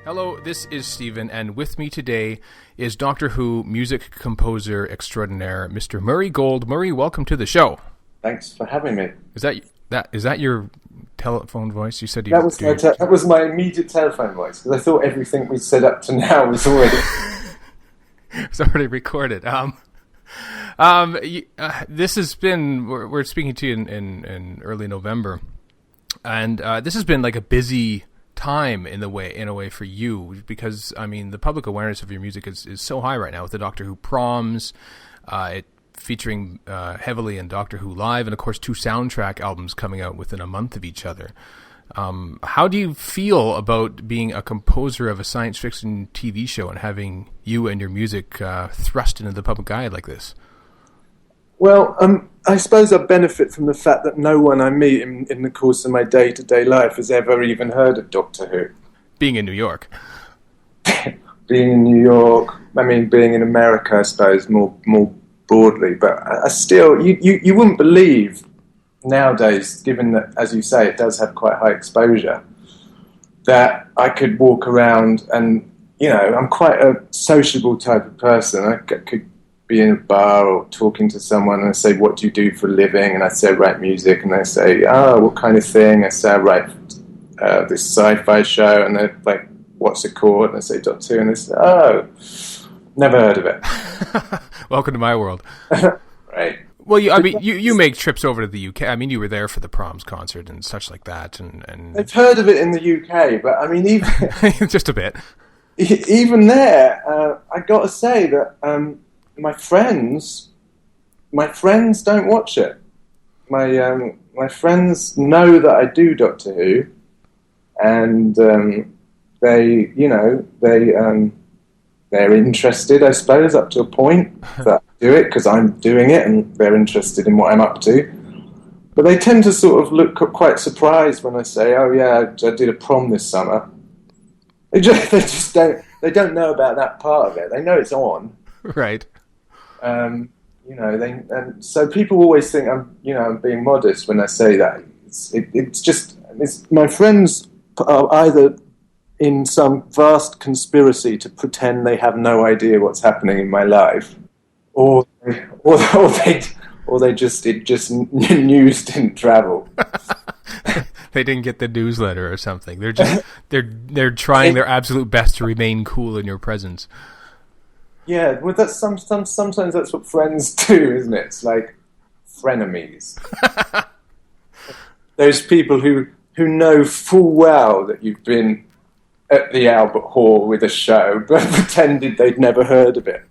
Hello, this is Stephen, and with me today is Doctor Who music composer extraordinaire, Mr. Murray Gold. Murray, welcome to the show. Thanks for having me. Is that your telephone voice? You said you that was my immediate telephone voice, because I thought everything we said up to now was already it's already recorded. This has been we're speaking to you in early November, and this has been like a busy time in a way for you, because I mean the public awareness of your music is so high right now with the Doctor Who proms, it featuring heavily in Doctor Who Live, and of course 2 soundtrack albums coming out within a month of each other. How do you feel about being a composer of a science fiction TV show and having you and your music thrust into the public eye like this? Well, I suppose I benefit from the fact that no one I meet in the course of my day-to-day life has ever even heard of Doctor Who. Being in New York. Being in New York, I mean, being in America, I suppose, more broadly. But I still, you wouldn't believe nowadays, given that, as you say, it does have quite high exposure, that I could walk around and, you know, I'm quite a sociable type of person. I could be in a bar or talking to someone and I say, what do you do for a living? And I say, I write music. And they say, oh, what kind of thing? I say, I write this sci-fi show. And they're like, what's it called? And I say, Doctor Who. And they say, oh, never heard of it. Welcome to my world. Right. Well, you make trips over to the UK. I mean, you were there for the Proms concert and such like that. And I've heard of it in the UK, but I mean, even just a bit. Even there, I got to say that my friends don't watch it. My friends know that I do Doctor Who, and they're interested, I suppose, up to a point that I do it because I'm doing it, and they're interested in what I'm up to. But they tend to sort of look quite surprised when I say, "Oh yeah, I did a prom this summer." They don't know about that part of it. They know it's on, right? So people always think I'm being modest when I say that. It's my friends are either in some vast conspiracy to pretend they have no idea what's happening in my life, or news didn't travel. They didn't get the newsletter or something. They're just they're trying their absolute best to remain cool in your presence. Yeah, well, that's sometimes that's what friends do, isn't it? It's like frenemies. Those people who know full well that you've been at the Albert Hall with a show, but pretended they'd never heard of it.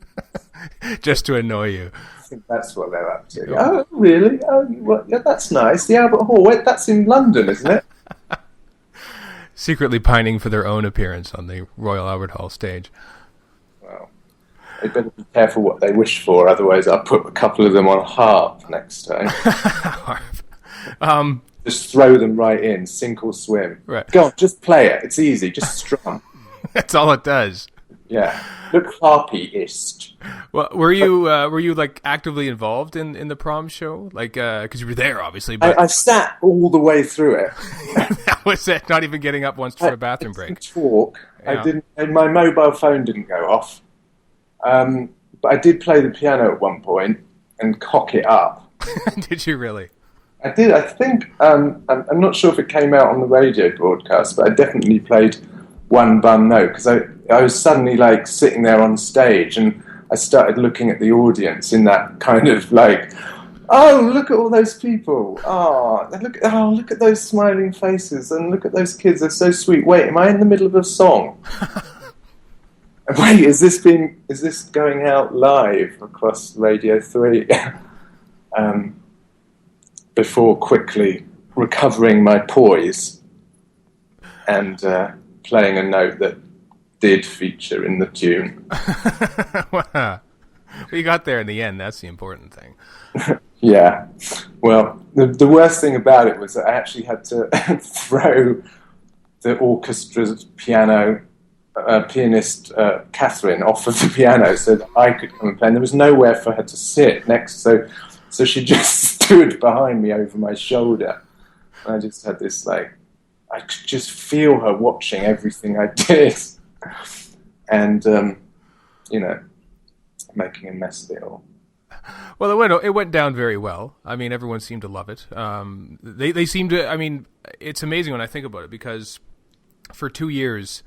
Just to annoy you. I think that's what they're up to. Oh, really? Oh, well, yeah, that's nice. The Albert Hall, wait, that's in London, isn't it? Secretly pining for their own appearance on the Royal Albert Hall stage. Well, they better be careful what they wish for, otherwise I'll put a couple of them on harp next time. Harp. Just throw them right in, sink or swim. Right. Go on, just play it. It's easy. Just strum. That's all it does. Yeah. Look harpy-ish. Well, were you like actively involved in the prom show? Like, because you were there, obviously. But I sat all the way through it. That was it. Not even getting up once for a bathroom break. Talk. Yeah. I didn't. My mobile phone didn't go off. But I did play the piano at one point and cock it up. Did you really? I did. I think I'm not sure if it came out on the radio broadcast, but I definitely played one bum note because I was suddenly like sitting there on stage and I started looking at the audience in that kind of like, oh, look at all those people. Look at those smiling faces and look at those kids. They're so sweet. Wait, am I in the middle of a song? Wait, is this going out live across Radio 3? Before quickly recovering my poise and playing a note that did feature in the tune. Wow. Well, you got there in the end. That's the important thing. Yeah. Well, the worst thing about it was that I actually had to throw the orchestra's pianist Catherine off of the piano so that I could come and play. And there was nowhere for her to sit next, so she just stood behind me over my shoulder. And I just had this, like, I could just feel her watching everything I did. and making a mess of it all. Well, it went down very well. I mean, everyone seemed to love it. They seemed to. I mean, it's amazing when I think about it, because for 2 years,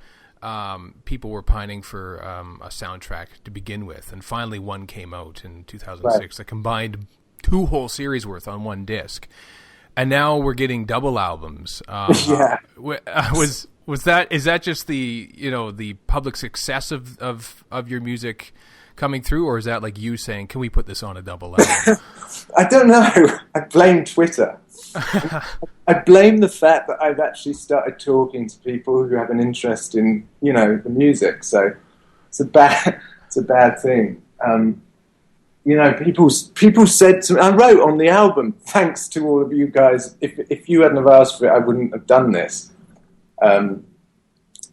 people were pining for a soundtrack to begin with, and finally one came out in 2006 that combined 2 whole series worth on one disc, and now we're getting double albums. Is that just the public success of your music coming through, or is that like you saying, can we put this on a double album? I don't know. I blame Twitter. I blame the fact that I've actually started talking to people who have an interest in, the music. So it's a bad thing. People said to me, I wrote on the album, thanks to all of you guys. If you hadn't have asked for it, I wouldn't have done this. And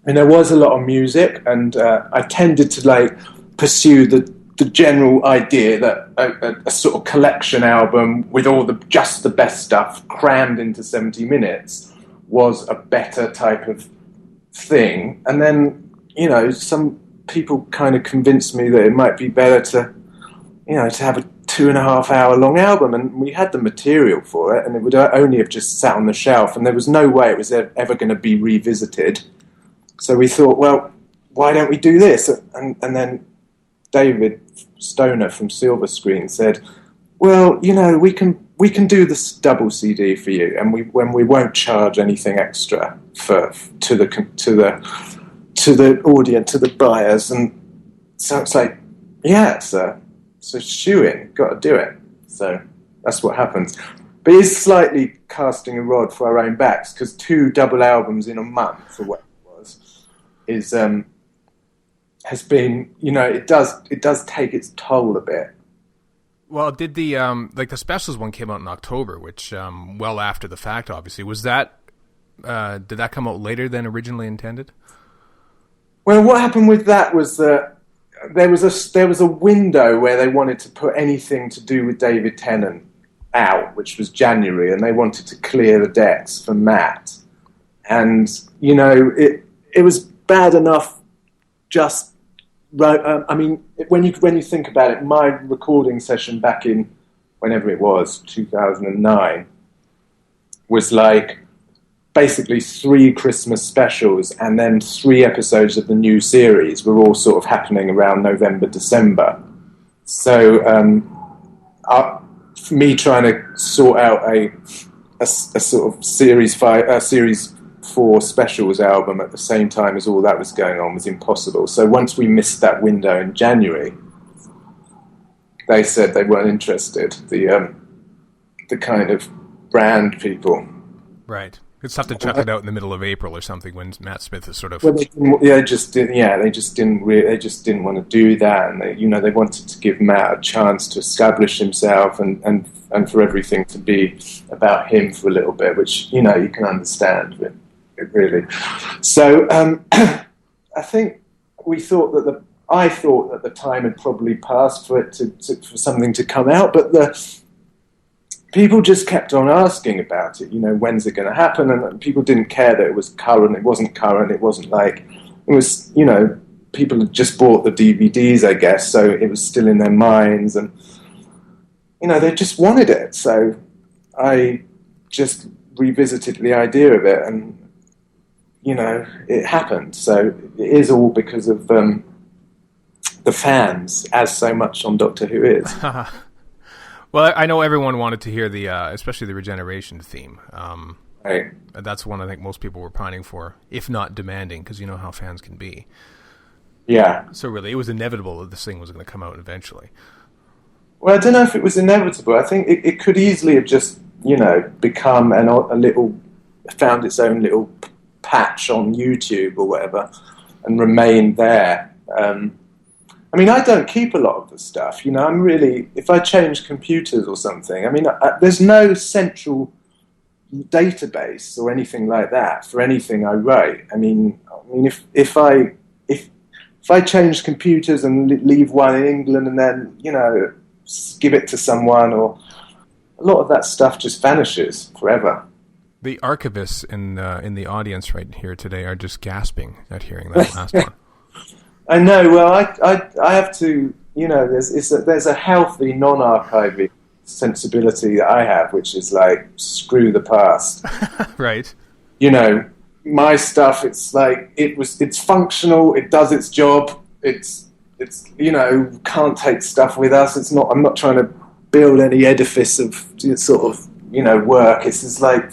there was a lot of music, and I tended to pursue the general idea that a sort of collection album with all just the best stuff crammed into 70 minutes was a better type of thing. And then, some people kind of convinced me that it might be better to have a 2.5 hour long album. And we had the material for it, and it would only have just sat on the shelf, and there was no way it was ever going to be revisited. So we thought, well, why don't we do this? And then David Stoner from Silver Screen said, well, we can do this double CD for you, and we won't charge anything extra to the audience, to the buyers. And so it's like, yeah, it's a shoe-in, got to do it. So that's what happens. But it's slightly casting a rod for our own backs, because 2 double albums in a month, or what it was, has been, it does take its toll a bit. Well, did the Specials one came out in October, which well after the fact, obviously. Was that did that come out later than originally intended? Well, what happened with that was that there was a window where they wanted to put anything to do with David Tennant out, which was January, and they wanted to clear the decks for Matt. And it was bad enough just. Right, when you think about it, my recording session back in whenever it was, 2009, was basically 3 Christmas specials, and then 3 episodes of the new series were all sort of happening around November, December. So me trying to sort out a sort of series 4 specials album at the same time as all that was going on was impossible. So once we missed that window in January, they said they weren't interested. The kind of brand people, right? It's tough to chuck it out in the middle of April or something when Matt Smith is sort of. Well, they just didn't want to do that, and they wanted to give Matt a chance to establish himself and for everything to be about him for a little bit, which you can understand. But really. So I think I thought that the time had probably passed for it for something to come out, but the people just kept on asking about it. When's it going to happen? And people didn't care that it was current. It wasn't current. It wasn't it was. People had just bought the DVDs, I guess, so it was still in their minds, and they just wanted it. So I just revisited the idea of it, and it happened. So it is all because of the fans, as so much on Doctor Who is. Well, I know everyone wanted to hear especially the Regeneration theme. Right. That's one I think most people were pining for, if not demanding, because you know how fans can be. Yeah. So really, it was inevitable that this thing was going to come out eventually. Well, I don't know if it was inevitable. I think it could easily have just, become found its own little patch on YouTube or whatever, and remained there. I don't keep a lot of the stuff. I'm really, if I change computers or something, there's no central database or anything like that for anything I write. If I change computers and leave one in England and then, give it to someone, or a lot of that stuff just vanishes forever. The archivists in the audience right here today are just gasping at hearing that last one. I know. Well, I have to. There's a healthy non-archiving sensibility that I have, which is like screw the past. Right. My stuff. It's like it's functional. It does its job. It's can't take stuff with us. It's not. I'm not trying to build any edifice of sort of work. It's just like.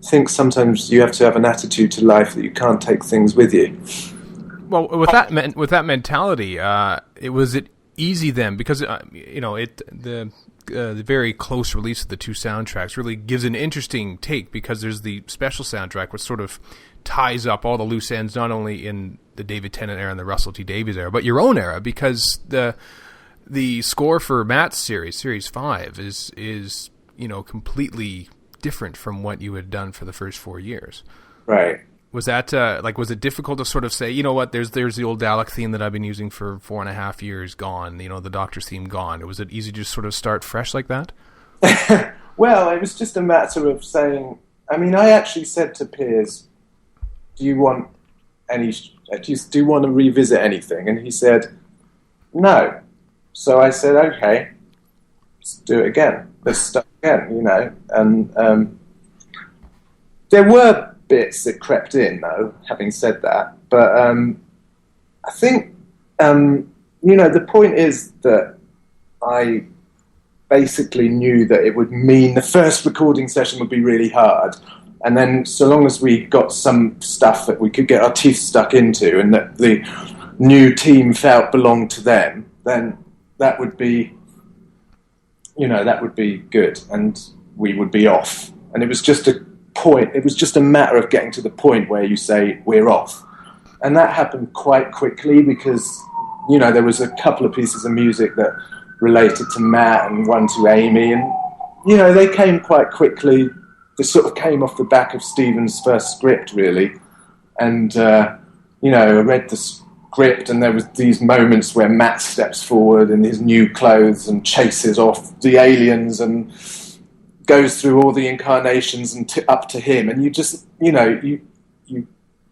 I think sometimes you have to have an attitude to life that you can't take things with you. Well, with that mentality, was it easy then? Because the very close release of the two soundtracks really gives an interesting take, because there's the special soundtrack which sort of ties up all the loose ends, not only in the David Tennant era and the Russell T Davies era, but your own era, because the score for Matt's series 5 is completely different from what you had done for the first 4 years. Right. Was that was it difficult to sort of say, there's the old Dalek theme that I've been using for 4.5 years gone, the Doctor's theme gone. Was it easy to just sort of start fresh like that? Well, it was just a matter of saying, I actually said to Piers, do you want to revisit anything? And he said, no. So I said, okay, let's do it again. Let's start again, and there were bits that crept in, though, having said that. But I think, the point is that I basically knew that it would mean the first recording session would be really hard. And then so long as we got some stuff that we could get our teeth stuck into and that the new team felt belonged to them, then that would be, good, and we would be off. And it was just a matter of getting to the point where you say, we're off. And that happened quite quickly because, there was a couple of pieces of music that related to Matt and one to Amy. And, they came quite quickly. They sort of came off the back of Stephen's first script, really. And, I read the script, and there was these moments where Matt steps forward in his new clothes and chases off the aliens and goes through all the incarnations and up to him, and you just, you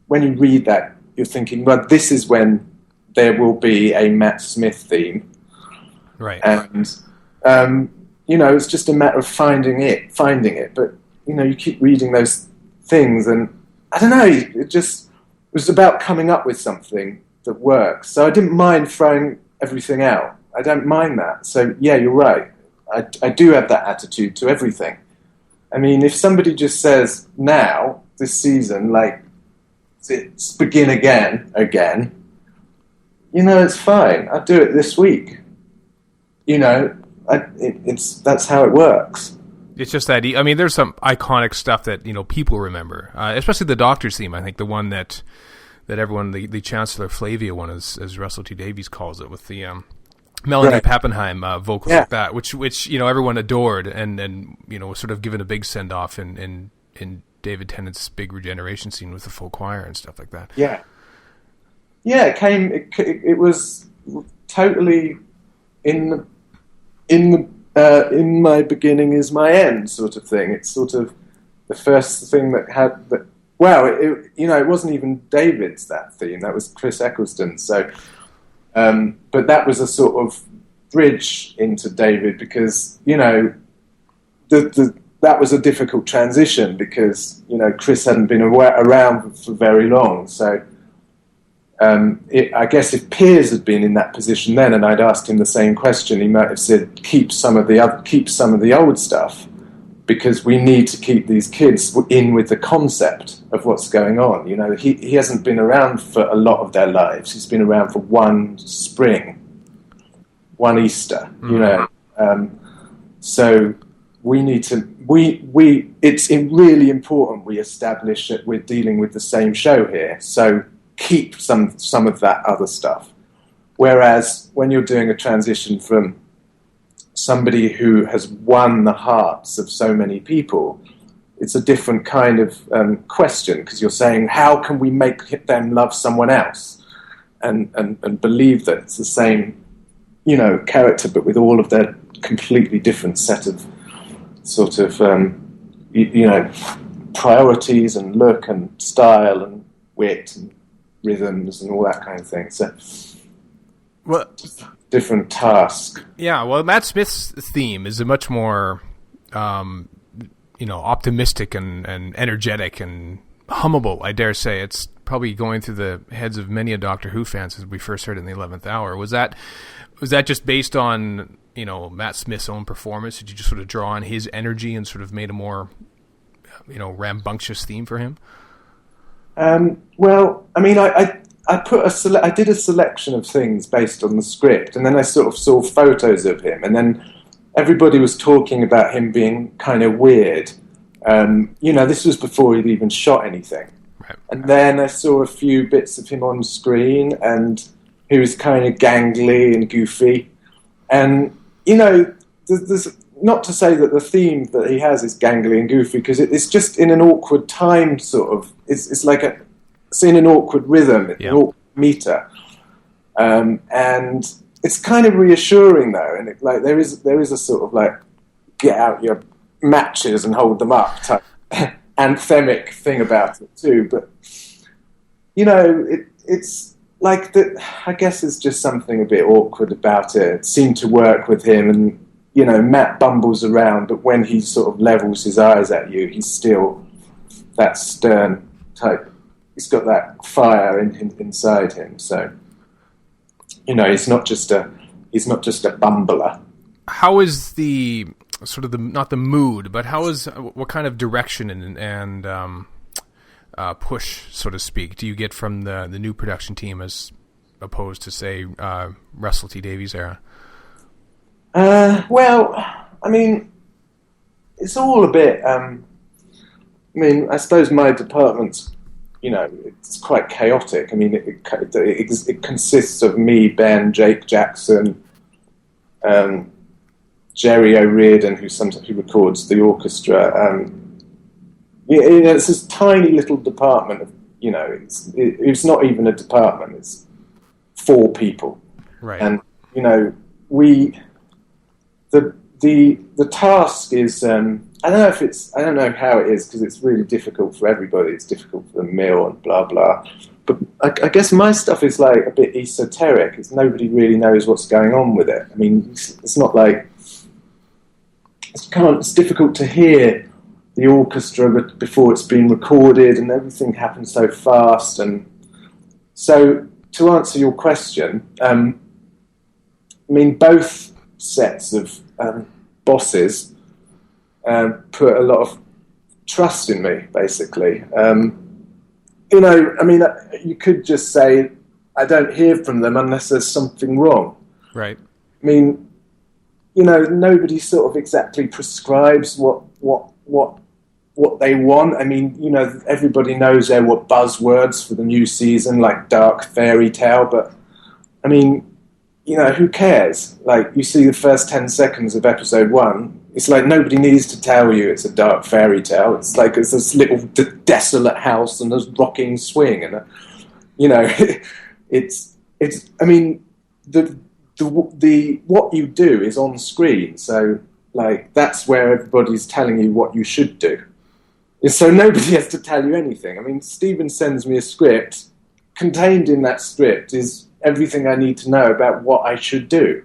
when you read that, you're thinking, well, this is when there will be a Matt Smith theme, right? And it's just a matter of finding it. But you keep reading those things, and I don't know. It was about coming up with something that works. So I didn't mind throwing everything out. I don't mind that. So yeah, you're right. I do have that attitude to everything. If somebody just says, now, this season, it's begin again, it's fine. I'll do it this week. That's how it works. It's just that, there's some iconic stuff that, people remember, especially the Doctor's theme. I think the one that everyone, the Chancellor Flavia one, as Russell T Davies calls it, with the Melanie right. Pappenheim vocals like that, which everyone adored, and was sort of given a big send off in David Tennant's big regeneration scene with the full choir and stuff like that. Yeah, it was totally in my beginning is my end sort of thing. It's sort of the first thing that had that. Well, it wasn't even David's, that theme. That was Chris Eccleston's. So. But that was a sort of bridge into David because, that was a difficult transition because, Chris hadn't been around for very long. So I guess if Piers had been in that position then and I'd asked him the same question, he might have said, keep some of the old stuff because we need to keep these kids in with the concept of what's going on. He hasn't been around for a lot of their lives. He's been around for one spring, one Easter, so we need to, it's really important we establish that we're dealing with the same show here. So keep some of that other stuff. Whereas when you're doing a transition from somebody who has won the hearts of so many people, it's a different kind of question because you're saying, how can we make them love someone else and believe that it's the same, character, but with all of their completely different set of sort of, priorities and look and style and wit and rhythms and all that kind of thing. So, well, different task. Yeah, well, Matt Smith's theme is a much more, optimistic and energetic and hummable, I dare say. It's probably going through the heads of many a Doctor Who fans as we first heard it in the 11th hour. Was that just based on, Matt Smith's own performance? Did you just sort of draw on his energy and sort of made a more, rambunctious theme for him? Well, I mean, I did a selection of things based on the script, and then I sort of saw photos of him, and then everybody was talking about him being kind of weird. This was before he'd even shot anything. Right. And then I saw a few bits of him on screen, and he was kind of gangly and goofy. And, there's not to say that the theme that he has is gangly and goofy, because it's just in an awkward time, sort of. It's like it's in an awkward rhythm, an awkward meter. And it's kind of reassuring, though, and there is a sort of like, get out your matches and hold them up type anthemic thing about it too. But it's like that. I guess there's just something a bit awkward about it. It seemed to work with him, and Matt bumbles around, but when he sort of levels his eyes at you, he's still that stern type. He's got that fire inside him. So he's not just a bumbler. How is the sort of not the mood, but what kind of direction and push, so to speak, do you get from the new production team as opposed to, say, Russell T Davies era? Well, I mean, it's all a bit. I suppose my department's, it's quite chaotic. I mean, it consists of me, Ben, Jake Jackson, Jerry O'Riordan, who records the orchestra. It's this tiny little department of, it's not even a department. It's 4 people, right? And the task is. I don't know how it is, because it's really difficult for everybody. It's difficult for the mill and blah blah. But I guess my stuff is like a bit esoteric. Nobody really knows what's going on with it. I mean, it's not like it's difficult to hear the orchestra before it's been recorded, and everything happens so fast. And so, to answer your question, both sets of bosses put a lot of trust in me, basically. You could just say, I don't hear from them unless there's something wrong. Right. I mean, nobody sort of exactly prescribes what they want. I mean, everybody knows there were buzzwords for the new season, like dark fairy tale, but, I mean, who cares? Like, you see the first 10 seconds of episode 1, it's like nobody needs to tell you it's a dark fairy tale. It's like it's this little desolate house and there's rocking swing, and it's. I mean, the what you do is on screen, so like that's where everybody's telling you what you should do. So nobody has to tell you anything. I mean, Stephen sends me a script. Contained in that script is everything I need to know about what I should do.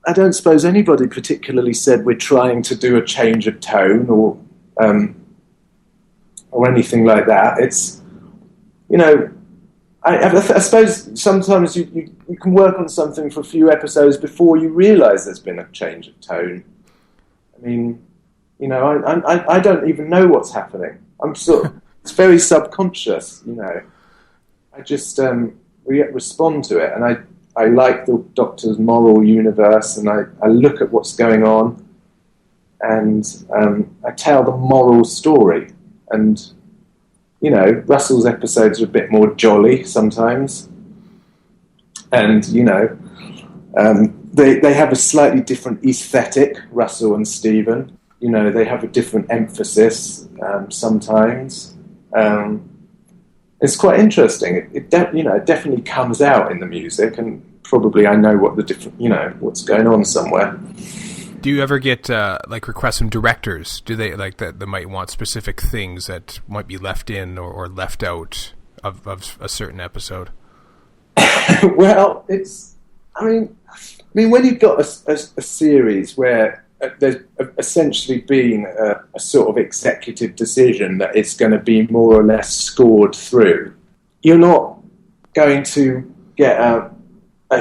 I don't suppose anybody particularly said we're trying to do a change of tone or anything like that. It's, I suppose sometimes you can work on something for a few episodes before you realise there's been a change of tone. I mean, I don't even know what's happening. It's very subconscious, I just respond to it, and I like the Doctor's moral universe, and I look at what's going on, and I tell the moral story. And, Russell's episodes are a bit more jolly sometimes. And, they have a slightly different aesthetic, Russell and Stephen. They have a different emphasis sometimes. It's quite interesting. It definitely comes out in the music, and probably I know what the different, what's going on somewhere. Do you ever get requests from directors? Do they like that? They might want specific things that might be left in or left out of a certain episode? Well, I mean, when you've got a series where there's essentially been a sort of executive decision that it's going to be more or less scored through, you're not going to get a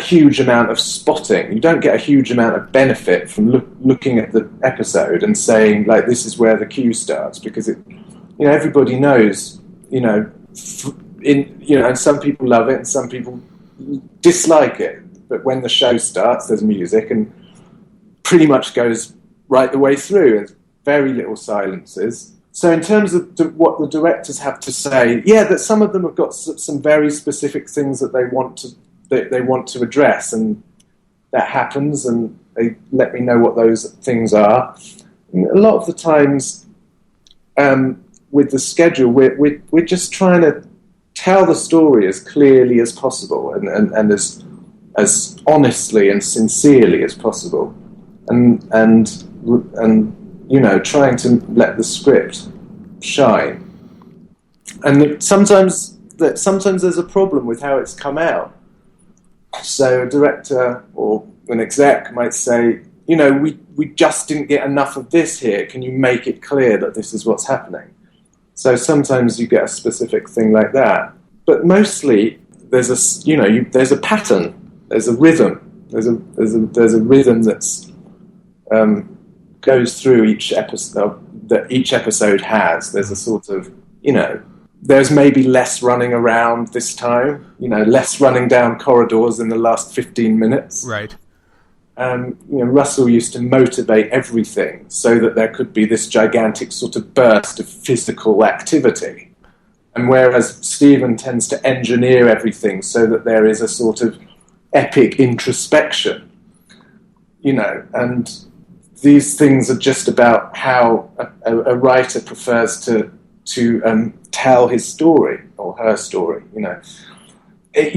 huge amount of spotting. You don't get a huge amount of benefit from looking at the episode and saying, like, this is where the cue starts, because everybody knows, and some people love it and some people dislike it. But when the show starts, there's music and pretty much goes right the way through. There's very little silences. So in terms of what the directors have to say, that some of them have got some very specific things that they want to address, and that happens, and they let me know what those things are. And a lot of the times, with the schedule, we're just trying to tell the story as clearly as possible and as honestly and sincerely as possible, and trying to let the script shine. And sometimes there's a problem with how it's come out. So a director or an exec might say, we just didn't get enough of this here. Can you make it clear that this is what's happening? So sometimes you get a specific thing like that. But mostly there's a pattern. There's a rhythm. There's a rhythm that's goes through each episode, that each episode has. There's a sort of, there's maybe less running around this time, less running down corridors in the last 15 minutes. Right. Russell used to motivate everything so that there could be this gigantic sort of burst of physical activity. And whereas Stephen tends to engineer everything so that there is a sort of epic introspection, and these things are just about how a writer prefers to tell his story or her story. If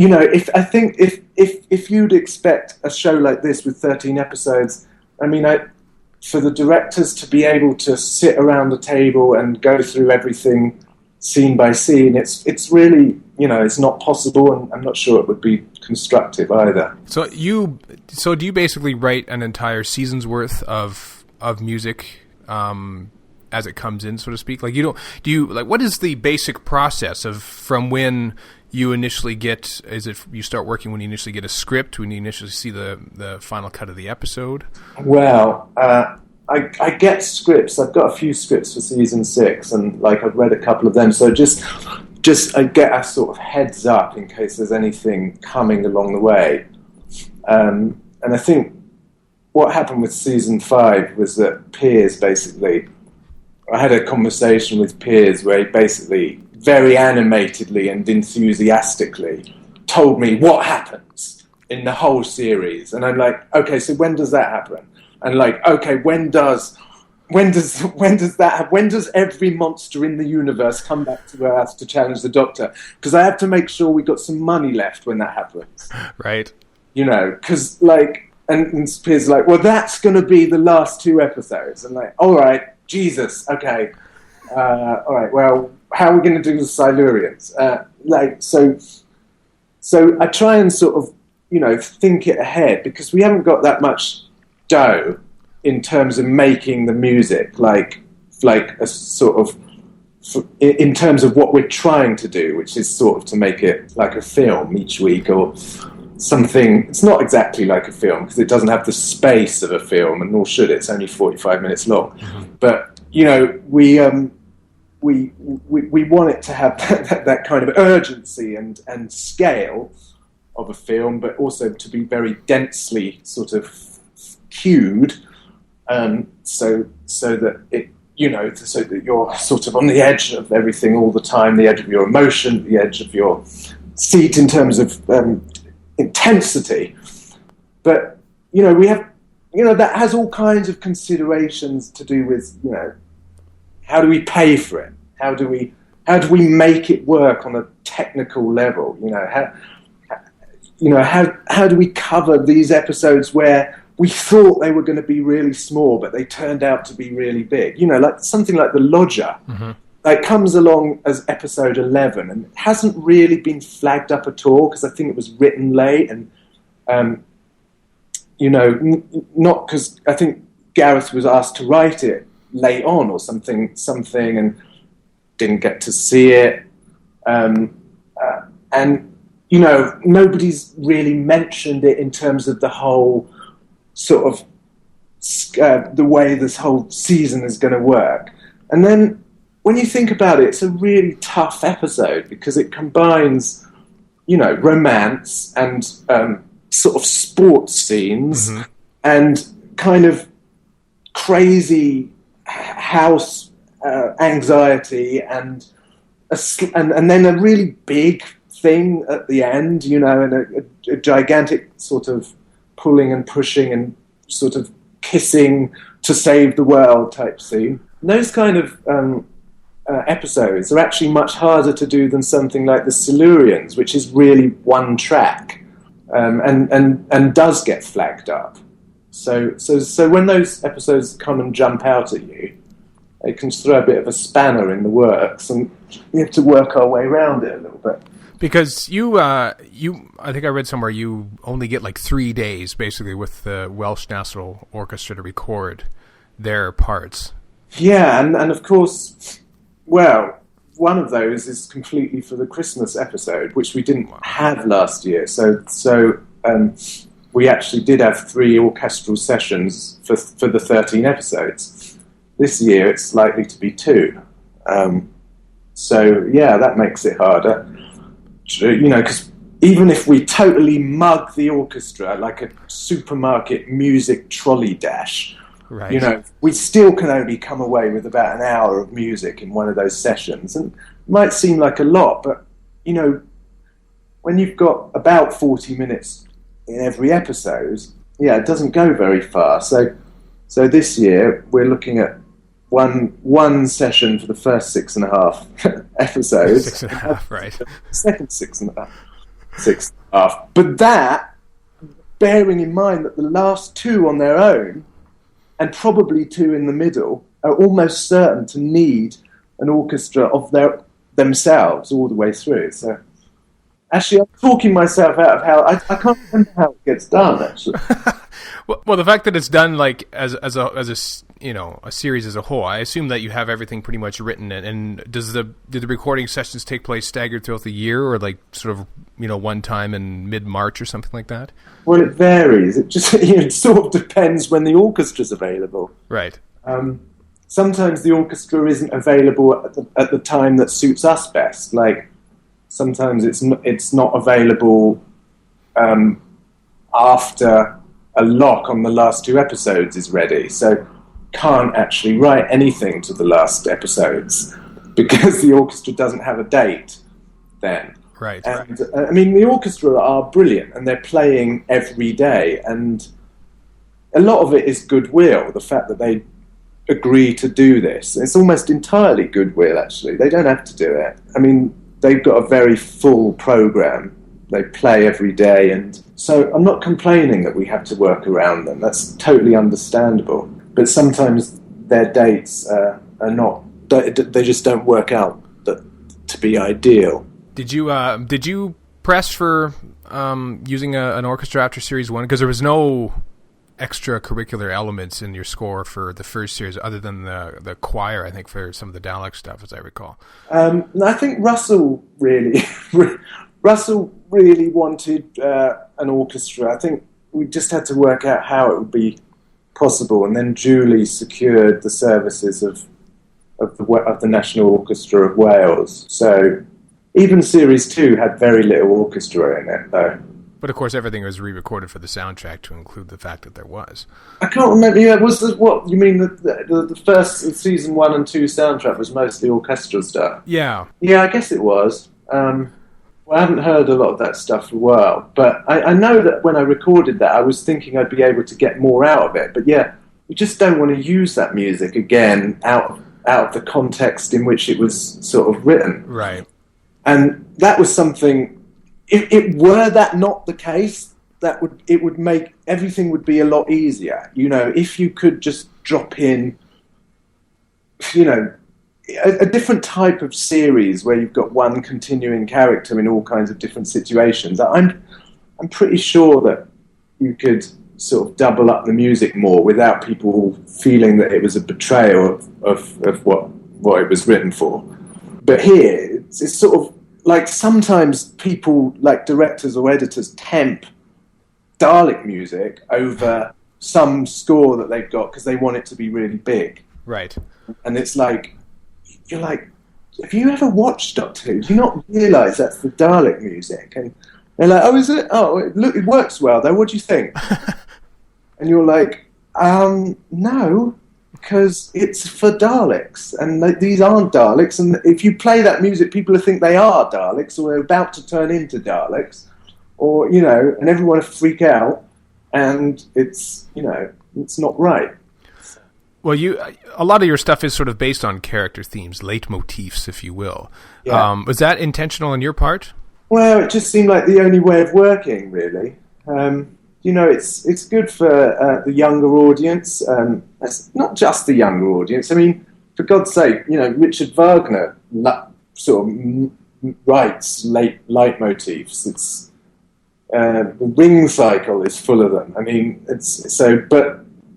you'd expect a show like this with 13 episodes, for the directors to be able to sit around the table and go through everything scene by scene, it's really, it's not possible, and I'm not sure it would be constructive either. So do you basically write an entire season's worth of music as it comes in, so to speak? Like, what is the basic process from when you initially get, is it you start working when you initially get a script, when you initially see the final cut of the episode? Well, I get scripts. I've got a few scripts for season 6, and I've read a couple of them. So just I get a sort of heads up in case there's anything coming along the way. And I think what happened with season 5 was that Piers I had a conversation with Piers where he basically very animatedly and enthusiastically told me what happens in the whole series. And I'm like, okay, so when does that happen? And okay, when does that happen? When does every monster in the universe come back to Earth to challenge the Doctor? Because I have to make sure we got some money left when that happens. Right. Because and Piers is like, well, that's going to be the last 2 episodes. And all right, Jesus, okay. All right, well, how are we going to do the Silurians? So I try and sort of, think it ahead, because we haven't got that much dough in terms of making the music, like a sort of, in terms of what we're trying to do, which is sort of to make it like a film each week or something. It's not exactly like a film because it doesn't have the space of a film, and nor should it. It's only 45 minutes long. Mm-hmm. But we want it to have that kind of urgency and scale of a film, but also to be very densely sort of cued, so that it, so that you're sort of on the edge of everything all the time, the edge of your emotion, the edge of your seat in terms of intensity. But we have, that has all kinds of considerations to do with, how do we pay for it? How do we make it work on a technical level? How do we cover these episodes where we thought they were going to be really small, but they turned out to be really big? Like something like The Lodger. Mm-hmm. It comes along as episode 11 and it hasn't really been flagged up at all because I think it was written late and, not because I think Gareth was asked to write it late on or something and didn't get to see it. Nobody's really mentioned it in terms of the whole sort of the way this whole season is going to work. And then when you think about it, it's a really tough episode because it combines, romance and sort of sports scenes and kind of crazy house anxiety and then a really big thing at the end, and a gigantic sort of pulling and pushing and sort of kissing to save the world type scene. And those kind of episodes are actually much harder to do than something like the Silurians, which is really one track and does get flagged up. So when those episodes come and jump out at you, it can throw a bit of a spanner in the works, and we have to work our way around it a little bit. Because you, I think I read somewhere you only get like 3 days basically with the Welsh National Orchestra to record their parts. Yeah, and of course, well, one of those is completely for the Christmas episode, which we didn't have last year. So we actually did have 3 orchestral sessions for the 13 episodes. This year it's likely to be 2. That makes it harder. Because even if we totally mug the orchestra like a supermarket music trolley dash, right. We still can only come away with about an hour of music in one of those sessions. And it might seem like a lot, but, when you've got about 40 minutes in every episode, it doesn't go very far. So this year we're looking at one session for the first 6.5 episodes. 6.5, right. Second 6.5. But that, bearing in mind that the last 2 on their own, and probably 2 in the middle, are almost certain to need an orchestra of themselves all the way through. So, actually, I'm talking myself out of how I can't remember how it gets done. Actually, well, the fact that it's done like as a series as a whole, I assume that you have everything pretty much written. And do the recording sessions take place staggered throughout the year, or like sort of one time in mid-March or something like that? Well, it varies. It just it sort of depends when the orchestra's available. Right. Sometimes the orchestra isn't available at the time that suits us best. Like sometimes it's not available after a lock on the last 2 episodes is ready. So can't actually write anything to the last episodes because the orchestra doesn't have a date then. Right. And the orchestra are brilliant and they're playing every day, and a lot of it is goodwill, the fact that they agree to do this. It's almost entirely goodwill, actually. They don't have to do it. They've got a very full program. They play every day, and so I'm not complaining that we have to work around them. That's totally understandable. But sometimes their dates are not. They just don't work out to be ideal. Did you press for using an orchestra after Series 1? Because there was no extracurricular elements in your score for the first series other than the choir, I think, for some of the Dalek stuff, as I recall. I think Russell really wanted an orchestra. I think we just had to work out how it would be possible, and then Julie secured the services of the National Orchestra of Wales. So even Series 2 had very little orchestra in it, though. But of course, everything was re-recorded for the soundtrack to include the fact that there was. I can't remember. Yeah, what you mean? The first season 1 and 2 soundtrack was mostly orchestral stuff. Yeah. Yeah, I guess it was. I haven't heard a lot of that stuff for a while, but I know that when I recorded that, I was thinking I'd be able to get more out of it. But yeah, we just don't want to use that music again out of the context in which it was sort of written. Right. And that was something. If were that not the case, it would make everything would be a lot easier. If you could just drop in, a different type of series where you've got one continuing character in all kinds of different situations. I'm pretty sure that you could sort of double up the music more without people feeling that it was a betrayal of what it was written for. But here, it's sort of like sometimes people, like directors or editors, temp Dalek music over some score that they've got because they want it to be really big. Right. And it's like, you're like, have you ever watched Doctor Who? Do you not realise that's the Dalek music? And they're like, oh, is it? Oh, it works well, though. What do you think? And you're like, no, because it's for Daleks. And these aren't Daleks. And if you play that music, people will think they are Daleks or they're about to turn into Daleks. Or, and everyone will freak out. And it's not right. Well, a lot of your stuff is sort of based on character themes, leitmotifs, if you will. Yeah. Was that intentional on your part? Well, it just seemed like the only way of working, really. It's good for the younger audience. It's not just the younger audience. I mean, for God's sake, Richard Wagner sort of writes leitmotifs. It's the Ring cycle is full of them. I mean,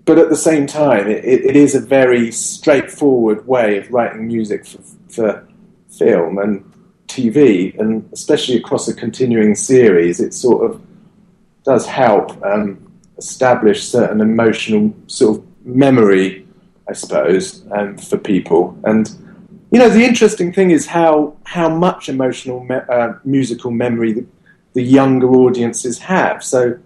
but at the same time, it is a very straightforward way of writing music for film and TV, and especially across a continuing series. It sort of does help establish certain emotional sort of memory, I suppose, for people. And the interesting thing is how much emotional musical memory the younger audiences have. So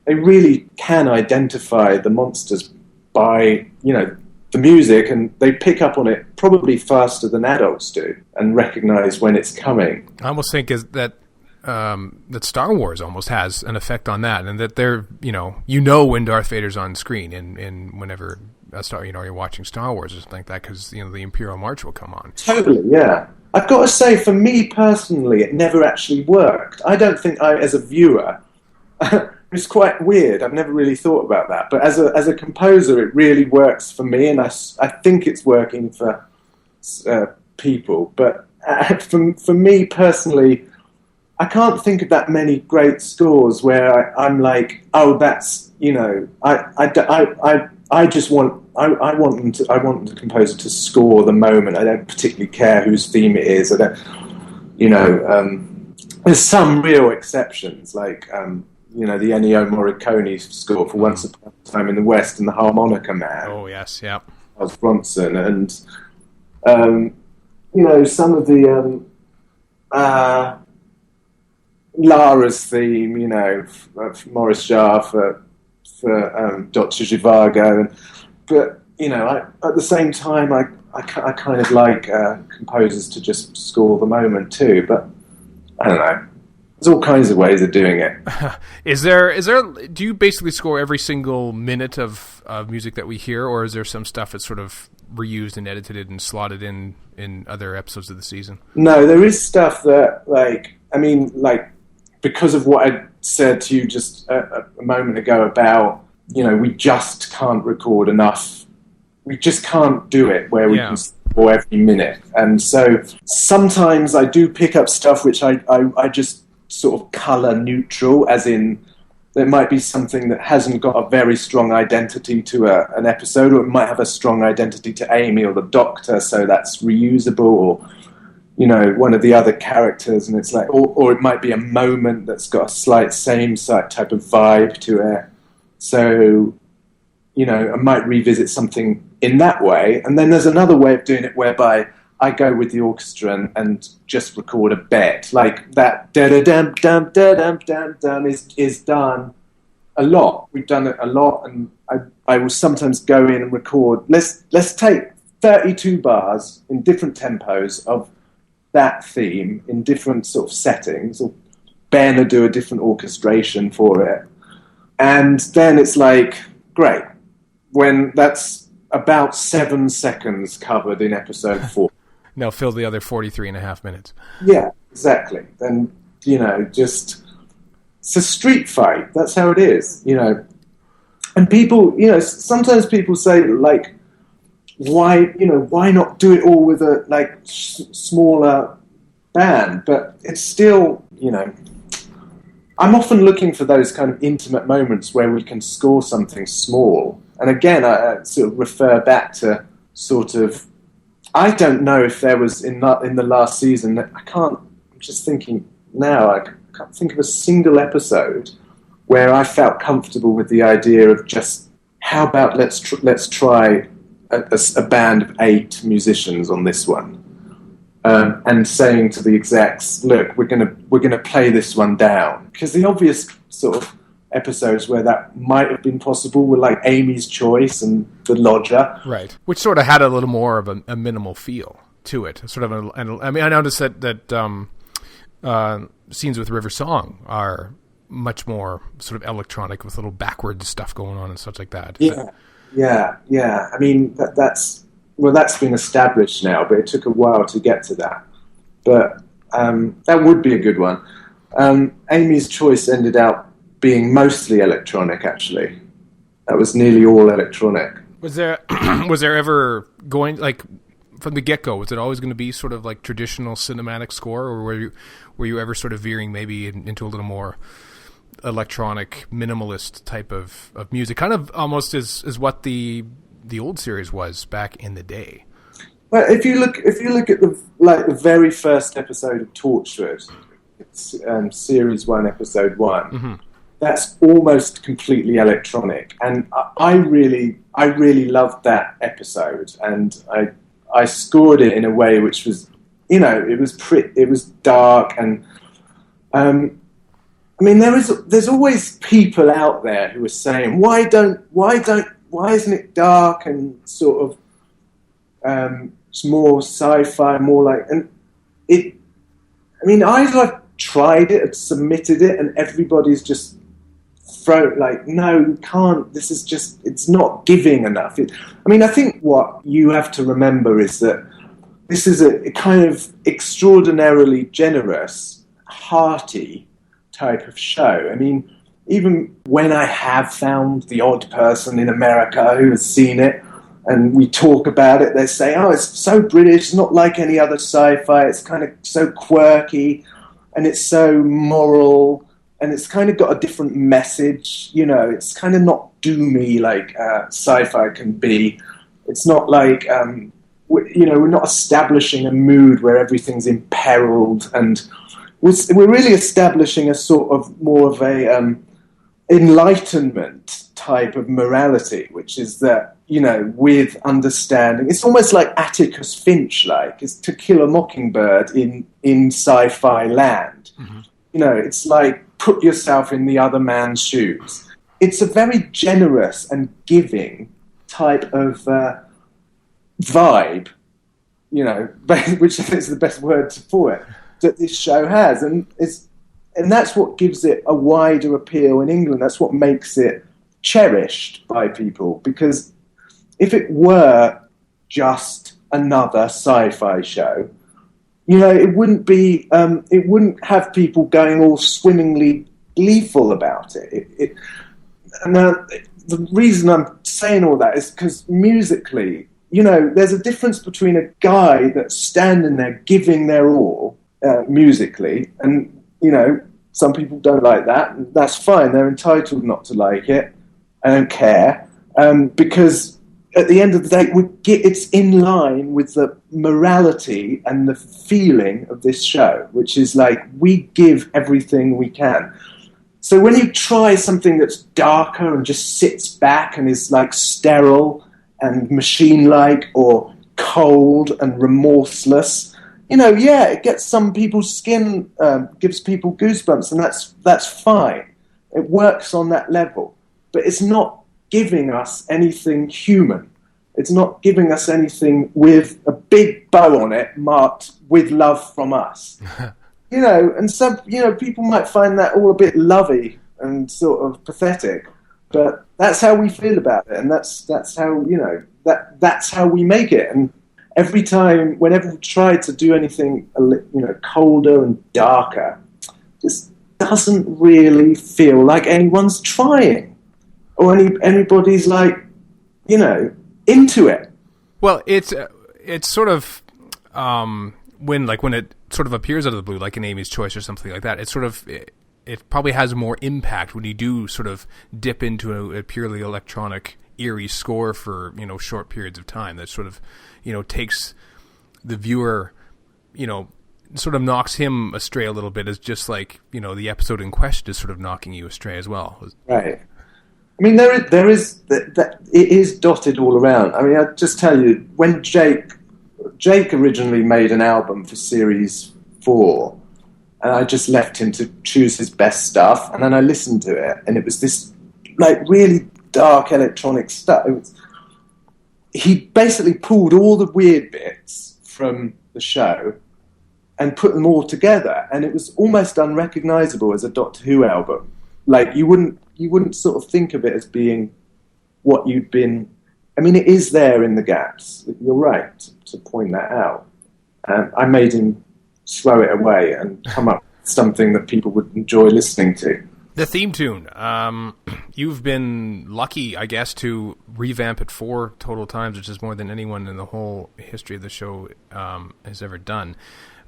they really can identify the monsters by, the music, and they pick up on it probably faster than adults do and recognize when it's coming. I almost think that Star Wars almost has an effect on that, and that they're, when Darth Vader's on screen and whenever you're watching Star Wars or something like that, because, the Imperial March will come on. Totally, yeah. I've got to say, for me personally, it never actually worked. I don't think as a viewer, it's quite weird. I've never really thought about that. But as a composer, it really works for me, and I think it's working for people. But for me personally, I can't think of that many great scores where I'm like, oh, that's, I just want I want the composer to score the moment. I don't particularly care whose theme it is. I don't, there's some real exceptions, like the Ennio Morricone score for Once Upon a Time in the West and the Harmonica Man. Oh yes, yeah. Charles Bronson, and some of the Lara's theme, Maurice Jarre for Dr. Zhivago, but at the same time, I kind of like composers to just score the moment too. But I don't know. There's all kinds of ways of doing it. Is there? Do you basically score every single minute of music that we hear, or is there some stuff that's sort of reused and edited and slotted in other episodes of the season? No, there is stuff that, because of what I said to you just a moment ago about, we just can't record enough. We just can't do it where we can score every minute. And so sometimes I do pick up stuff which I just sort of colour neutral, as in there might be something that hasn't got a very strong identity to an episode, or it might have a strong identity to Amy or the Doctor, so that's reusable, or one of the other characters, and it's like, or it might be a moment that's got a slight same type of vibe to it. So, I might revisit something in that way. And then there's another way of doing it whereby I go with the orchestra and just record a bit. Like that da-da-dum-dum-dum-dum-dum is done a lot. We've done it a lot, and I will sometimes go in and record. Let's take 32 bars in different tempos of that theme in different sort of settings, or Ben will do a different orchestration for it. And then it's like, great, when that's about 7 seconds covered in episode 4. Now fill the other 43 and a half minutes. Yeah, exactly. Then, just, it's a street fight. That's how it is, And people, sometimes people say, like why not do it all with a smaller band? But it's still, I'm often looking for those kind of intimate moments where we can score something small. And again, I sort of refer back to sort of, I don't know if there was in the last season, I'm just thinking now, I can't think of a single episode where I felt comfortable with the idea of just, how about let's try a band of 8 musicians on this one. And saying to the execs, look, we're gonna play this one down, because the obvious sort of episodes where that might have been possible were like Amy's Choice and The Lodger, right? Which sort of had a little more of a minimal feel to it. Sort of, I noticed that scenes with River Song are much more sort of electronic with little backwards stuff going on and such like that. Yeah. I mean, that's been established now, but it took a while to get to that. But that would be a good one. Amy's Choice ended up being mostly electronic, actually. That was nearly all electronic. Was there ever going, like, from the get-go, was it always going to be sort of like traditional cinematic score, or were you ever sort of veering maybe into a little more electronic, minimalist type of music, kind of almost as what the old series was back in the day? Well, if you look at the very first episode of Torchwood, it's series 1, episode 1. Mm-hmm. That's almost completely electronic, and I really loved that episode, and I scored it in a way which was, it was dark, and I mean, there's always people out there who are saying, why isn't it dark and sort of it's more sci-fi, more like, and it. I mean, I've tried it and submitted it, and everybody's just thrown like, no, you can't. This is just, it's not giving enough. I think what you have to remember is that this is a kind of extraordinarily generous, hearty type of show. I mean, even when I have found the odd person in America who has seen it and we talk about it, they say, oh, it's so British, it's not like any other sci-fi, it's kind of so quirky and it's so moral and it's kind of got a different message, it's kind of not doomy like sci-fi can be. It's not like, we're not establishing a mood where everything's imperiled, and we're really establishing a sort of more of a enlightenment type of morality, which is that, with understanding. It's almost like Atticus Finch-like. It's To Kill a Mockingbird in sci-fi land. Mm-hmm. It's like, put yourself in the other man's shoes. It's a very generous and giving type of vibe, which is the best word for it, that this show has, and that's what gives it a wider appeal in England. That's what makes it cherished by people, because if it were just another sci-fi show, it wouldn't be. It wouldn't have people going all swimmingly gleeful about it. Now, the reason I'm saying all that is because musically, there's a difference between a guy that's standing there giving their all musically, and some people don't like that, and that's fine. They're entitled not to like it. I don't care, because at the end of the day, it's in line with the morality and the feeling of this show, which is like, we give everything we can. So when you try something that's darker and just sits back and is like sterile and machine-like or cold and remorseless, it gets some people's skin, gives people goosebumps, and that's fine. It works on that level. But it's not giving us anything human. It's not giving us anything with a big bow on it marked "with love from us." And some, people might find that all a bit lovey and sort of pathetic, but that's how we feel about it, and that's how, that's how we make it. And every time, whenever we try to do anything, colder and darker, just doesn't really feel like anyone's trying, or anybody's like, into it. Well, it's sort of when it sort of appears out of the blue, like in Amy's Choice or something like that. It's sort of it probably has more impact when you do sort of dip into a purely electronic, eerie score for short periods of time. That sort of takes the viewer, sort of knocks him astray a little bit, as just like the episode in question is sort of knocking you astray as well. Right. I mean, there is that it is dotted all around. I mean, I'll just tell you, when Jake originally made an album for Series 4, and I just left him to choose his best stuff, and then I listened to it, and it was this like really dark electronic stuff. He basically pulled all the weird bits from the show and put them all together, and it was almost unrecognizable as a Doctor Who album. Like you wouldn't sort of think of it as being what you'd been. I mean, it is there in the gaps. You're right to point that out. I made him throw it away and come up with something that people would enjoy listening to. The theme tune. You've been lucky, I guess, to revamp it 4 total times, which is more than anyone in the whole history of the show has ever done.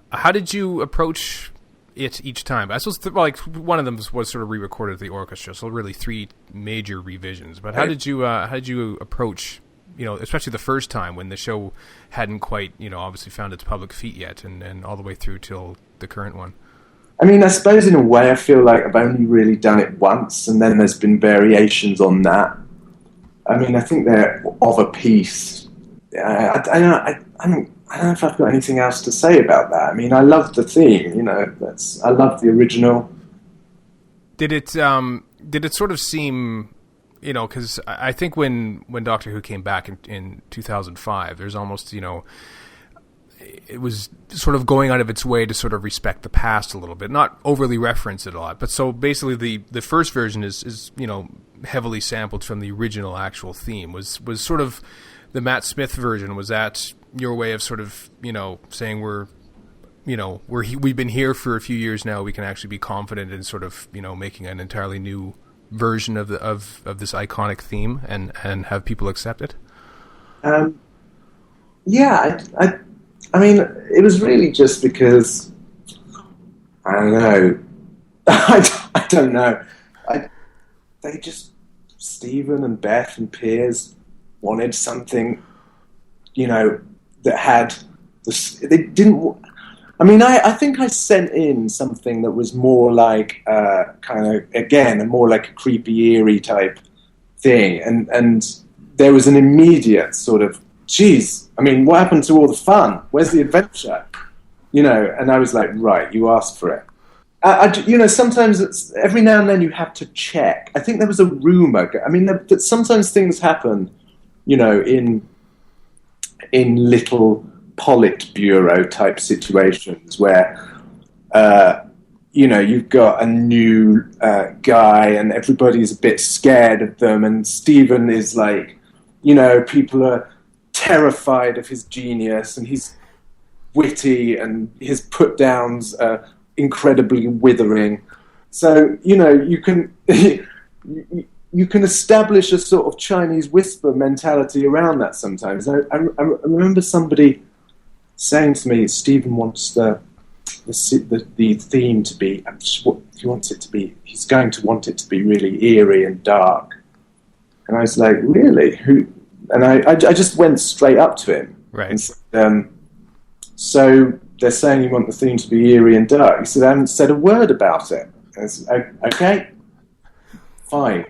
How did you approach it each time? I suppose one of them was sort of re-recorded at the orchestra, so really 3 major revisions. But how did you approach, especially the first time when the show hadn't quite, obviously found its public feet yet, and all the way through till the current one? I mean, I suppose in a way I feel like I've only really done it once, and then there's been variations on that. I mean, I think they're of a piece. I don't know if I've got anything else to say about that. I mean, I love the theme, I love the original. Did it sort of seem, because I think when Doctor Who came back in 2005, there's almost, it was sort of going out of its way to sort of respect the past a little bit, not overly reference it a lot. But so basically the first version is heavily sampled from the original actual theme. Was sort of the Matt Smith version, was that your way of sort of, saying we've been here for a few years now, we can actually be confident in sort of, making an entirely new version of this iconic theme and have people accept it? Yeah, I mean, it was really just because, I don't know, I don't know. They just, Stephen and Beth and Piers wanted something, that had, they didn't, I mean, I think I sent in something that was more like, kind of, again, more like a creepy, eerie type thing, and there was an immediate sort of, geez, I mean, what happened to all the fun? Where's the adventure? And I was like, right, you asked for it. Sometimes it's, every now and then you have to check. I think there was a rumor. I mean, that sometimes things happen, in little Politburo type situations where, you've got a new guy and everybody's a bit scared of them, and Stephen is like, people are terrified of his genius, and he's witty, and his put-downs are incredibly withering. So, you can you can establish a sort of Chinese whisper mentality around that sometimes. I remember somebody saying to me, Stephen wants the theme to be, he wants it to be, he's going to want it to be really eerie and dark. And I was like, really? Who? And I just went straight up to him. Right. And said, so they're saying you want the theme to be eerie and dark. He said, I haven't said a word about it. And I said, okay, fine.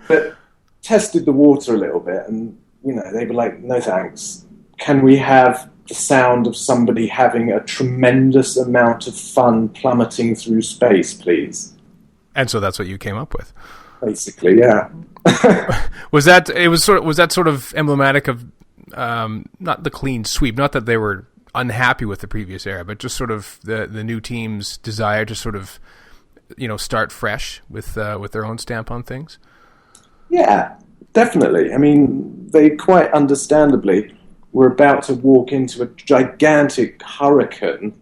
But tested the water a little bit, and, they were like, no thanks. Can we have the sound of somebody having a tremendous amount of fun plummeting through space, please? And so that's what you came up with. Basically, yeah. Was that sort of emblematic of not the clean sweep, not that they were unhappy with the previous era, but just sort of the new team's desire to sort of start fresh with their own stamp on things? Yeah, definitely. I mean, they quite understandably were about to walk into a gigantic hurricane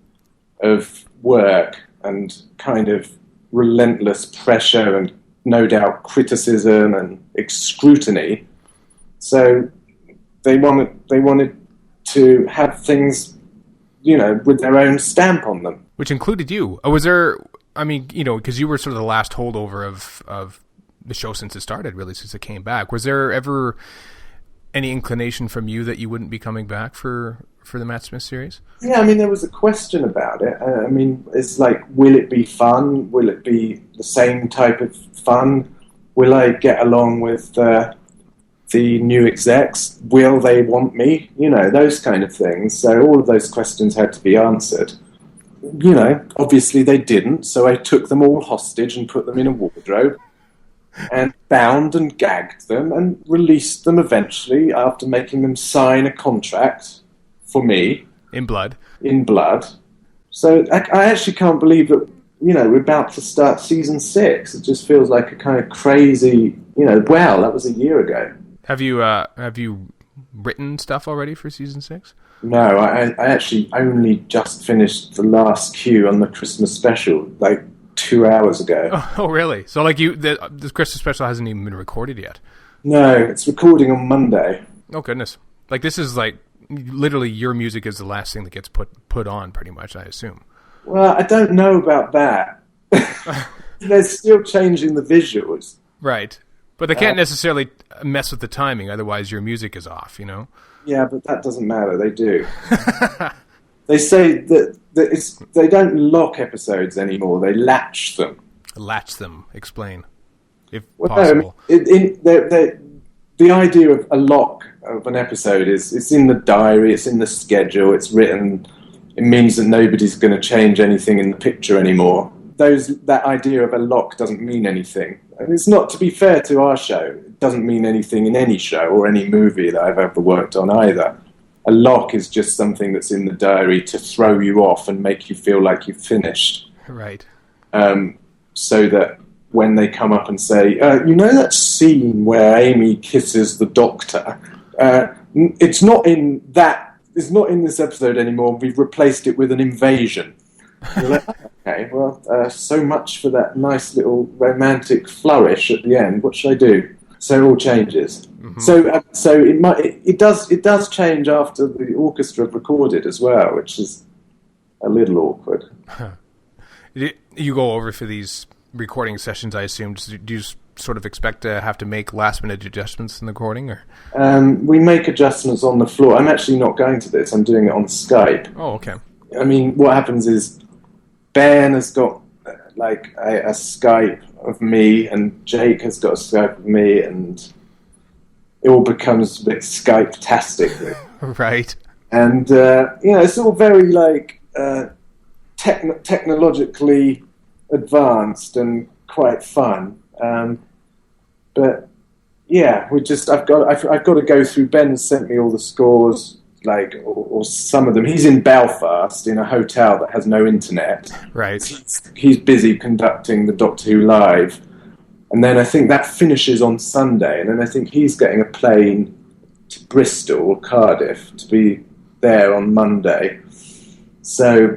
of work and kind of relentless pressure and no doubt criticism and scrutiny. So they wanted to have things, with their own stamp on them. Which included you. Was there, because you were sort of the last holdover of the show since it started, really, since it came back. Was there ever any inclination from you that you wouldn't be coming back for the Matt Smith series? Yeah, there was a question about it. It's like, will it be fun? Will it be the same type of fun? Will I get along with the new execs? Will they want me? Those kind of things. So all of those questions had to be answered. Obviously they didn't, so I took them all hostage and put them in a wardrobe and bound and gagged them and released them eventually after making them sign a contract for me. In blood. So I actually can't believe that, we're about to start season 6. It just feels like a kind of crazy, that was a year ago. Have you written stuff already for season 6? No, I actually only just finished the last cue on the Christmas special, like 2 hours ago. Oh really? So this Christmas special hasn't even been recorded yet? No, it's recording on Monday. Oh goodness. This is literally your music is the last thing that gets put on pretty much, I assume. Well, I don't know about that. They're still changing the visuals. Right. But they can't necessarily mess with the timing, otherwise your music is off, Yeah, but that doesn't matter. They do. They say that they don't lock episodes anymore. They latch them. Latch them. Explain, if well, possible. No, the idea of a lock of an episode is it's in the diary, it's in the schedule, it's written. It means that nobody's going to change anything in the picture anymore. That idea of a lock doesn't mean anything. And it's not, to be fair to our show, it doesn't mean anything in any show or any movie that I've ever worked on either. A lock is just something that's in the diary to throw you off and make you feel like you've finished. Right. So that when they come up and say, that scene where Amy kisses the doctor, it's not in this episode anymore. We've replaced it with an invasion. You're like, okay, well, so much for that nice little romantic flourish at the end. What should I do? So it all changes. Mm-hmm. So it does change after the orchestra have recorded as well, which is a little awkward. You go over for these recording sessions, I assume. Do you sort of expect to have to make last-minute adjustments in the recording, or? We make adjustments on the floor. I'm actually not going to this. I'm doing it on Skype. Oh, okay. What happens is Ben has got a Skype of me, and Jake has got a Skype of me, and it all becomes a bit Skype-tastic. Right. And, it's all very, technologically advanced and quite fun. But, yeah, I've got to go through. Ben has sent me all the scores, or some of them. He's in Belfast in a hotel that has no internet. Right. He's busy conducting the Doctor Who Live. And then I think that finishes on Sunday. And then I think he's getting a plane to Bristol or Cardiff to be there on Monday. So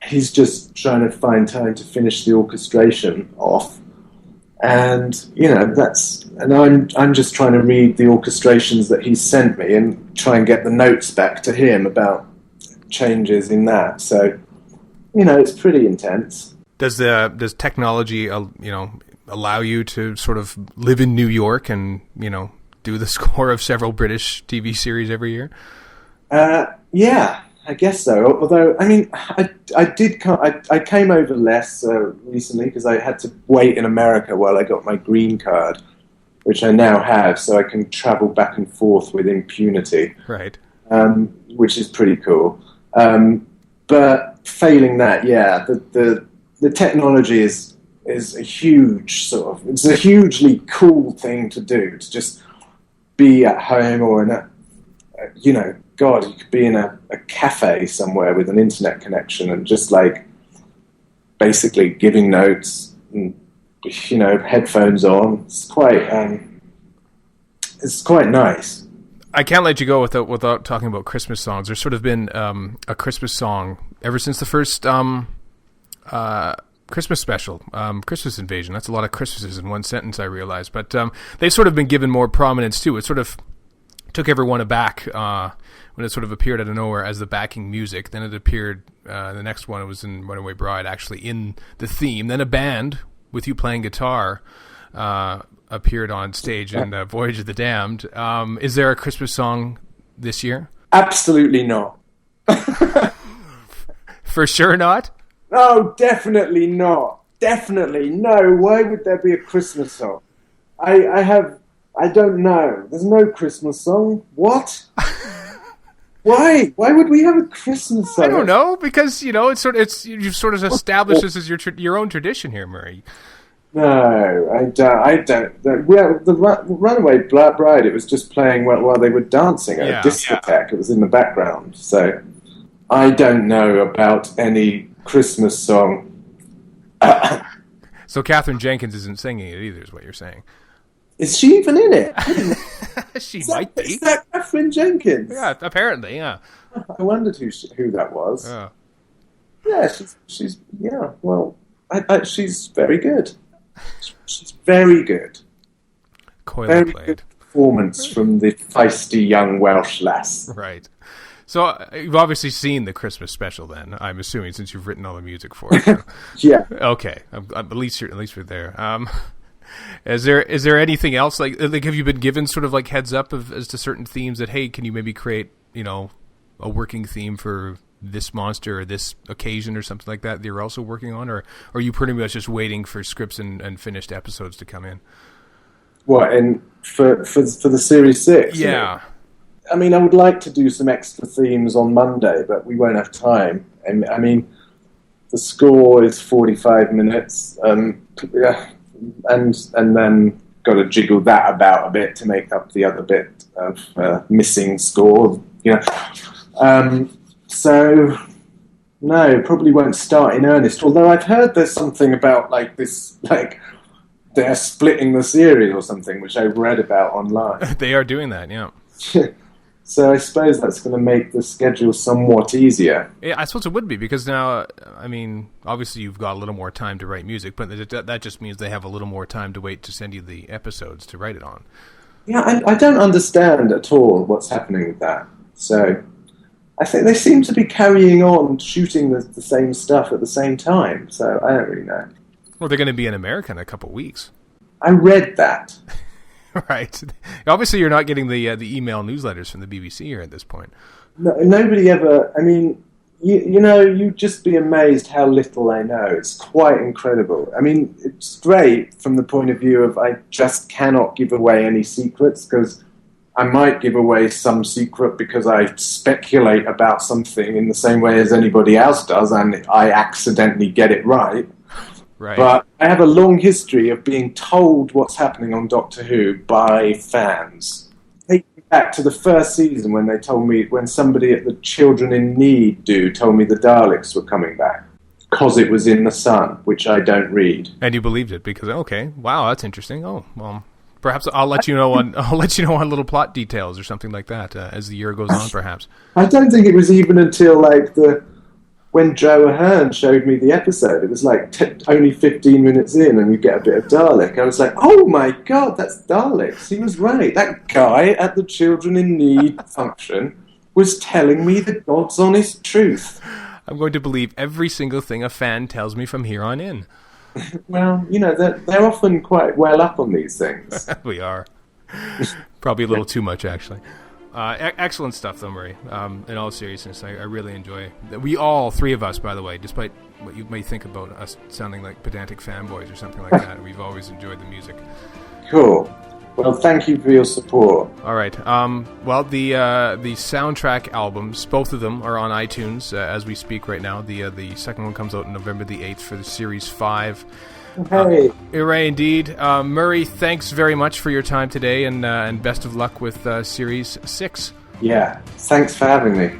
he's just trying to find time to finish the orchestration off. And I'm just trying to read the orchestrations that he's sent me and try and get the notes back to him about changes in that. So, it's pretty intense. Does technology, allow you to sort of live in New York and do the score of several British TV series every year? Yeah, I guess so. Although, I came over less recently because I had to wait in America while I got my green card, which I now have, so I can travel back and forth with impunity. Right. Which is pretty cool. But failing that, yeah, the technology is a huge it's a hugely cool thing to do, to just be at home or in a, God, you could be in a cafe somewhere with an internet connection and just basically giving notes and, headphones on. It's quite nice. I can't let you go without talking about Christmas songs. There's sort of been a Christmas song ever since the first Christmas special, Christmas Invasion. That's a lot of Christmases in one sentence, I realize. But they've sort of been given more prominence too. It's sort of took everyone aback when it sort of appeared out of nowhere as the backing music. Then it appeared, the next one, it was in Runaway Bride, actually in the theme. Then a band with you playing guitar appeared on stage in Voyage of the Damned. Is there a Christmas song this year? Absolutely not. For sure not? No, definitely not. Definitely no. Why would there be a Christmas song? I don't know. There's no Christmas song. What? Why? Why would we have a Christmas song? I don't know, because you've sort of established this as your own tradition here, Murray. No, I don't. Well, the Runaway Bride, it was just playing while they were dancing at a discotheque. It was in the background. So I don't know about any Christmas song. So Catherine Jenkins isn't singing it either, is what you're saying? Is she even in it? She might be. Is that Catherine Jenkins? Yeah, apparently, yeah. I wondered who that was. Yeah, she's yeah. Well, she's very good. She's very good. Coyly played. Good performance from the feisty young Welsh lass. Right. So you've obviously seen the Christmas special, then. I'm assuming, since you've written all the music for it. So. Yeah. Okay. At least we're there. Is there anything else like have you been given sort of like heads up as to certain themes that, hey, can you maybe create a working theme for this monster or this occasion or something like that you're also working on, or are you pretty much just waiting for scripts and finished episodes to come in? What, and for the Series 6? Yeah. I mean, I would like to do some extra themes on Monday, but we won't have time. And I mean, the score is 45 minutes, yeah, and then got to jiggle that about a bit to make up the other bit of missing score. So no, probably won't start in earnest. Although I've heard there's something about they're splitting the series or something, which I've read about online. They are doing that, yeah. So I suppose that's going to make the schedule somewhat easier. Yeah, I suppose it would be, because now, I mean, obviously you've got a little more time to write music, but that just means they have a little more time to wait to send you the episodes to write it on. Yeah, I don't understand at all what's happening with that. So I think they seem to be carrying on shooting the same stuff at the same time, so I don't really know. Well, they're going to be in America in a couple weeks. I read that. Right. Obviously, you're not getting the email newsletters from the BBC here at this point. No, nobody ever. I mean, you'd just be amazed how little I know. It's quite incredible. I mean, it's great from the point of view of I just cannot give away any secrets, because I might give away some secret because I speculate about something in the same way as anybody else does, and I accidentally get it right. Right. But I have a long history of being told what's happening on Doctor Who by fans. Take me back to the first season when they told me, when somebody at the Children in Need told me the Daleks were coming back because it was in The Sun, which I don't read. And you believed it because, okay, wow, that's interesting. Oh, well, perhaps I'll let you know on little plot details or something like that as the year goes on. Perhaps I don't think it was even until when Joe Ahern showed me the episode, it was only 15 minutes in and you get a bit of Dalek. I was like, oh my God, that's Daleks. He was right. That guy at the Children in Need function was telling me the God's honest truth. I'm going to believe every single thing a fan tells me from here on in. Well, they're often quite well up on these things. We are. Probably a little too much, actually. Excellent stuff, though, Murray. In all seriousness, I really enjoy that. We all three of us, by the way, despite what you may think about us sounding like pedantic fanboys or something like that, we've always enjoyed the music. Cool. Well, thank you for your support. All right. Well, the soundtrack albums, both of them are on iTunes as we speak right now. The second one comes out on November the 8th for the Series 5. Hey. Hooray indeed. Murray, thanks very much for your time today, and best of luck with Series 6. Yeah, thanks for having me.